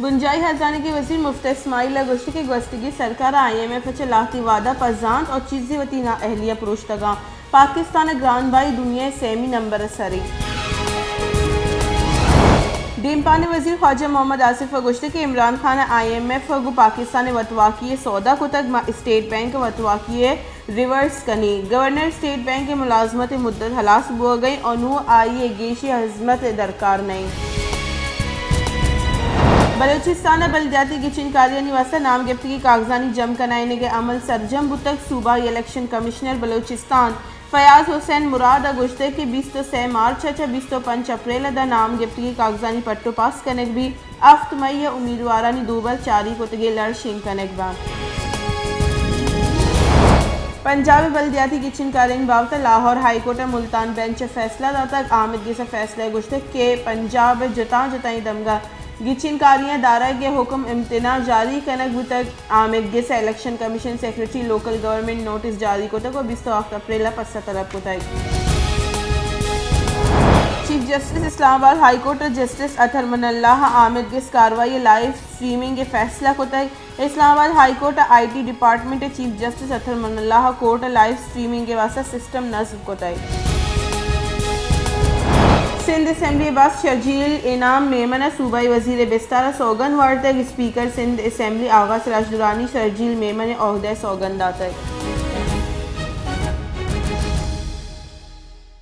गुंजाई हजाने के वजीर मुफ्ती इस्माइल अगुश्ती के गस्तगी सरकार IMF लाती वादा पजांत और चीज़ी वतीना अहलिया पुरुषतगा पाकिस्तान ग्रान बाई दुनिया सेमी नंबर सरी डीमपानी वजीर ख्वाजा मोहम्मद आसिफ अगुश्ती के इमरान खान IMF गु पाकिस्तान वतवाकी सौदा को तक स्टेट बैंक वतवाकी रिवर्स कनी गवर्नर स्टेट बैंक के मुलाजमत मुद्दत हलास बुआ गई और नू आई गेशी हजमत दरकार नहीं। बलोचिस्तान बलदियाती किचन कार्यानी वास्ता नाम गिफ्ती कागजानी जम कराने के अमल सरजम बुतक सूबा इलेक्शन कमिश्नर बलोचिस्तान फयाज हुसैन मुराद अगुश्ते के 23 मार्च 25 अप्रैल दा नाम गिफ्ती कागजानी पट्टो पास कनेक भी आफ्त मई उम्मीदवारानी दूबर चारी कुतगे लड़ शिंग कनेक बा पंजाब बलदियाती किचन कार्यानी बाबत लाहौर हाईकोर्ट मुल्तान बेंच फैसला दाता आमदगी से फैसला गुश्ते के पंजाब जता जताई दमगा गिचिनकारियाँ दारा के हुक्म इम्तना जारी कनक तक आमदगी से election commission secretary local government notice जारी को तक 28 अप्रैल पस्सा तरफ को तक chief justice Islamabad high court justice Athar Minallah आमदगी कार्रवाई लाइव स्ट्रीमिंग के फैसला को तक Islamabad high court IT department chief justice Athar Minallah court live streaming के वास्ते सिस्टम नस्ब को तक सिंध असम्बली बस शर्जील इनाम मेमना सूबाई वजीर बिस्तारा सौगन वार्ड तक स्पीकर सिंध असम्बली आगा सिराज दुरानी शर्जील मेमन ओहदे सौगन दाता।